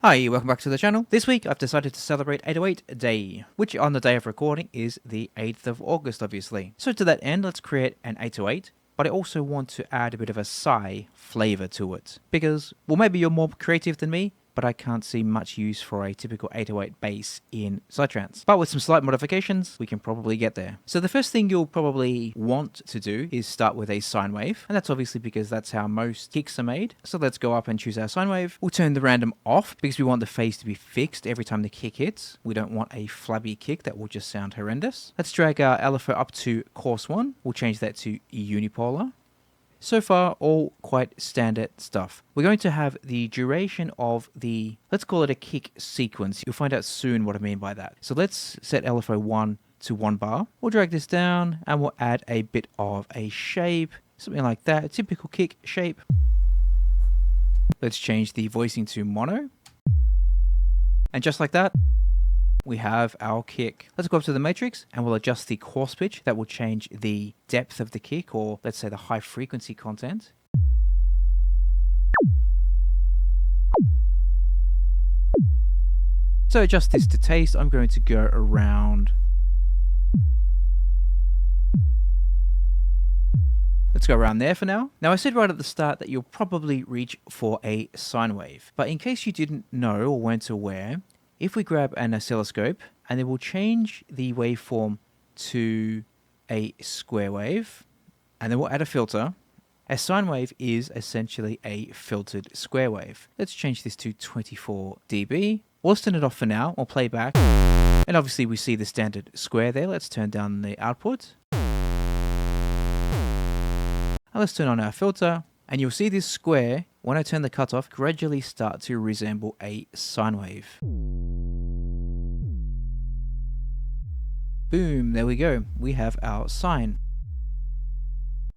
Hi, welcome back to the channel. This week I've decided to celebrate 808 Day, which on the day of recording is the 8th of August obviously. So to that end, let's create an 808, but I also want to add a bit of a Psy flavor to it. Because, well, maybe you're more creative than me, but I can't see much use for a typical 808 bass in Psytrance. But with some slight modifications, we can probably get there. So the first thing you'll probably want to do is start with a sine wave, and that's obviously because that's how most kicks are made. So let's go up and choose our sine wave. We'll turn the random off because we want the phase to be fixed every time the kick hits. We don't want a flabby kick that will just sound horrendous. Let's drag our LFO up to course 1. We'll change that to unipolar. So far, all quite standard stuff. We're going to have the duration of the, let's call it a kick sequence. You'll find out soon what I mean by that. So let's set LFO 1 to 1 bar. We'll drag this down and we'll add a bit of a shape, something like that, a typical kick shape. Let's change the voicing to mono. And just like that, we have our kick. Let's go up to the matrix and we'll adjust the coarse pitch. That will change the depth of the kick, or let's say the high frequency content. So adjust this to taste. I'm going to go around. Let's go around there for now. Now I said right at the start that you'll probably reach for a sine wave, but in case you didn't know or weren't aware, if we grab an oscilloscope and then we'll change the waveform to a square wave, and then we'll add a filter, a sine wave is essentially a filtered square wave. Let's change this to 24 dB. We'll turn it off for now, or play back. And obviously we see the standard square there. Let's turn down the output. And let's turn on our filter. And you'll see this square, when I turn the cutoff, gradually start to resemble a sine wave. Boom, there we go. We have our sine.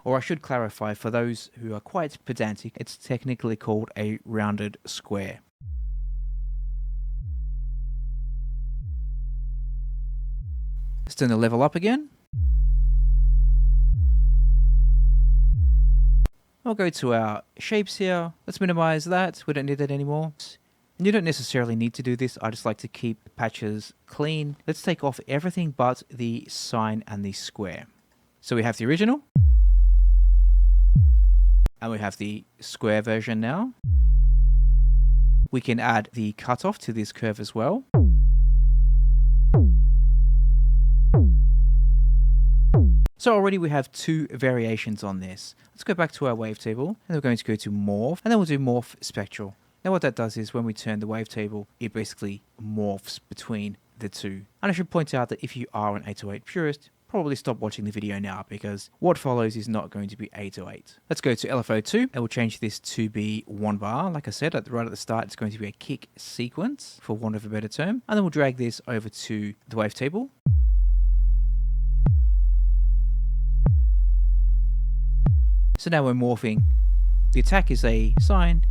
Or I should clarify, for those who are quite pedantic, it's technically called a rounded square. Let's turn the level up again. I'll go to our shapes here. Let's minimize that. We don't need that anymore. And you don't necessarily need to do this. I just like to keep patches clean. Let's take off everything but the sine and the square. So we have the original. And we have the square version now. We can add the cutoff to this curve as well. So already we have two variations on this. Let's go back to our wavetable, and we're going to go to morph, and then we'll do morph spectral. Now what that does is when we turn the wavetable, it basically morphs between the two. And I should point out that if you are an 808 purist, probably stop watching the video now, because what follows is not going to be 808. Let's go to LFO 2, and we'll change this to be 1 bar. Like I said, right at the start, it's going to be a kick sequence, for want of a better term. And then we'll drag this over to the wavetable. So now we're morphing. The attack is a sine,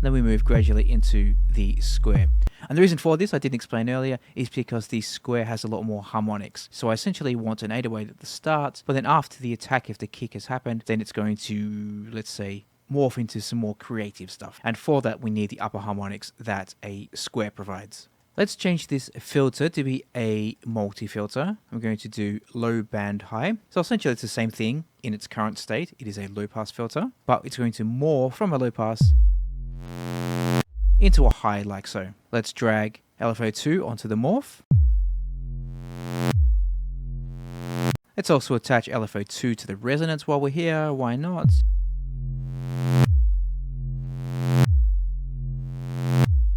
then we move gradually into the square. And the reason for this, I didn't explain earlier, is because the square has a lot more harmonics. So I essentially want an 808 at the start, but then after the attack, if the kick has happened, then it's going to, let's say, morph into some more creative stuff. And for that, we need the upper harmonics that a square provides. Let's change this filter to be a multi-filter. I'm going to do low band high. So essentially it's the same thing in its current state. It is a low pass filter, but it's going to morph from a low pass into a high like so. Let's drag LFO 2 onto the morph. Let's also attach LFO 2 to the resonance while we're here. Why not?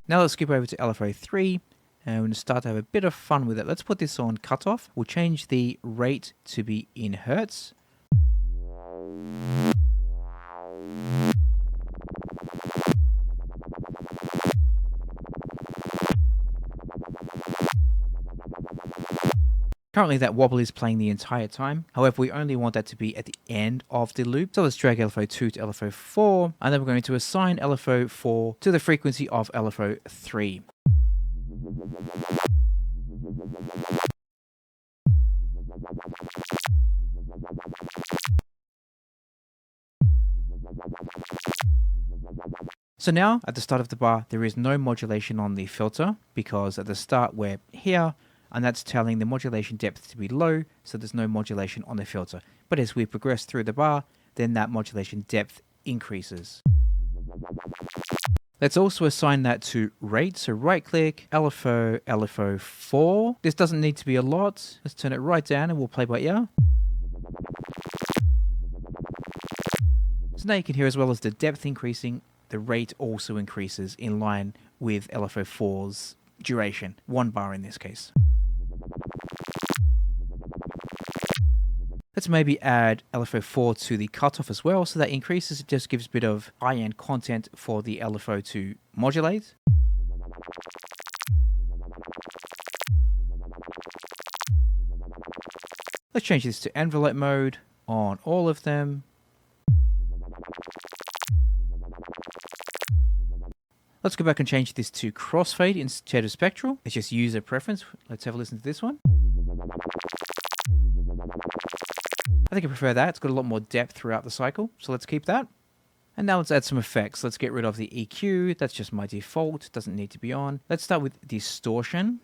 Now let's skip over to LFO 3 and we're going to start to have a bit of fun with it. Let's put this on cutoff. We'll change the rate to be in hertz. Currently that wobble is playing the entire time. However, we only want that to be at the end of the loop. So let's drag LFO 2 to LFO 4, and then we're going to assign LFO 4 to the frequency of LFO 3. So now at the start of the bar, there is no modulation on the filter because at the start we're here and that's telling the modulation depth to be low, so there's no modulation on the filter. But as we progress through the bar, then that modulation depth increases. Let's also assign that to rate. So right click, LFO, LFO 4. This doesn't need to be a lot. Let's turn it right down and we'll play by ear. So now you can hear, as well as the depth increasing, the rate also increases in line with LFO 4's duration. 1 bar in this case. Let's maybe add LFO 4 to the cutoff as well, so that increases. It just gives a bit of high-end content for the LFO to modulate. Let's change this to envelope mode on all of them. Let's go back and change this to crossfade instead of spectral. It's just user preference. Let's have a listen to this one. I think I prefer that. It's got a lot more depth throughout the cycle, so let's keep that. And now let's add some effects. Let's get rid of the EQ. That's just my default. Doesn't need to be on. Let's start with distortion.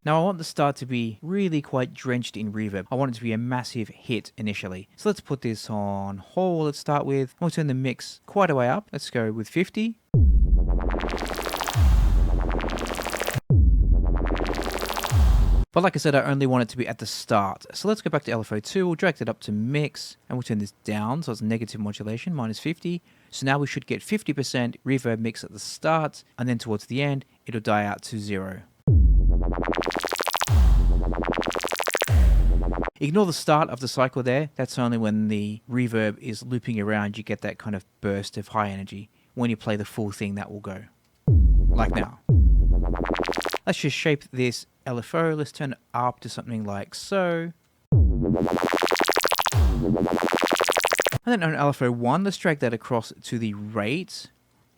Now I want the start to be really quite drenched in reverb. I want it to be a massive hit initially. So let's put this on whole. Let's start with, we'll turn the mix quite a way up. Let's go with 50. But like I said, I only want it to be at the start. So let's go back to LFO 2. We'll drag that up to mix and we'll turn this down. So it's negative modulation, minus 50. So now we should get 50% reverb mix at the start. And then towards the end, it'll die out to 0. Ignore the start of the cycle there. That's only when the reverb is looping around. You get that kind of burst of high energy. When you play the full thing, that will go. Like now. Let's just shape this LFO. Let's turn it up to something like so. And then on LFO 1, let's drag that across to the rate.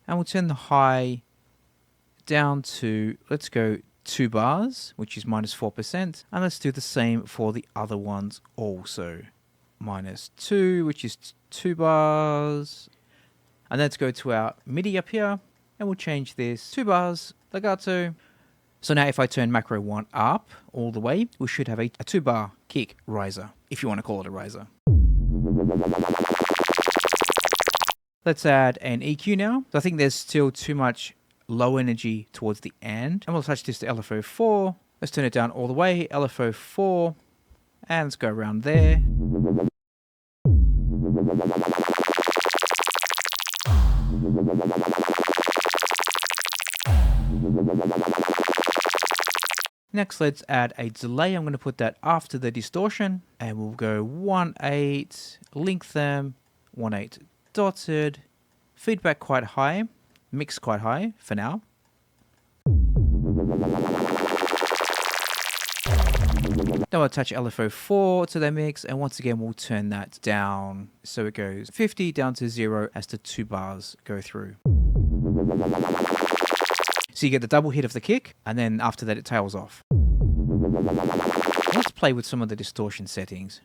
And we'll turn the high down to, let's go 2 bars, which is minus 4%. And let's do the same for the other ones also. Minus 2, which is 2 bars. And let's go to our MIDI up here. And we'll change this 2 bars, legato. So now if I turn macro 1 up all the way, we should have a 2 bar kick riser, if you want to call it a riser. Let's add an EQ now. So I think there's still too much low energy towards the end. And we'll attach this to LFO 4. Let's turn it down all the way, LFO 4. And let's go around there. Next, let's add a delay. I'm going to put that after the distortion. And we'll go 1/8, link them, 1/8 dotted, feedback quite high, mix quite high for now. Now I'll attach LFO 4 to the mix, and once again we'll turn that down so it goes 50 down to 0 as the 2 bars go through. So you get the double hit of the kick, and then after that it tails off. Let's play with some of the distortion settings.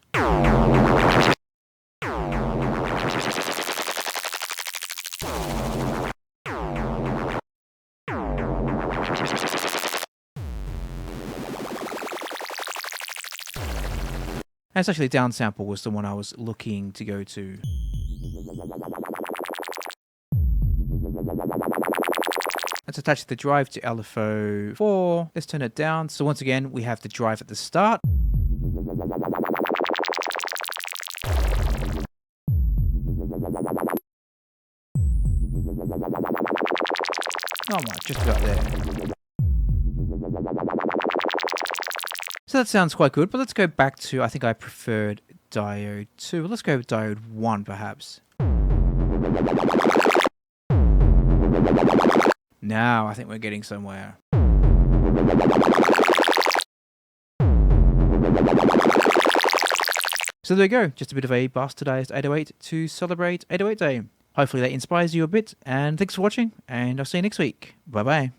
And it's actually downsample was the one I was looking to go to. Let's attach the drive to LFO 4. Let's turn it down. So once again, we have the drive at the start. Oh my, just about there. So that sounds quite good, but let's go back to, I think I preferred diode 2. Let's go with diode 1 perhaps. Now I think we're getting somewhere. So there we go, just a bit of a bastardized 808 to celebrate 808 Day. Hopefully that inspires you a bit, and thanks for watching, and I'll see you next week. Bye bye.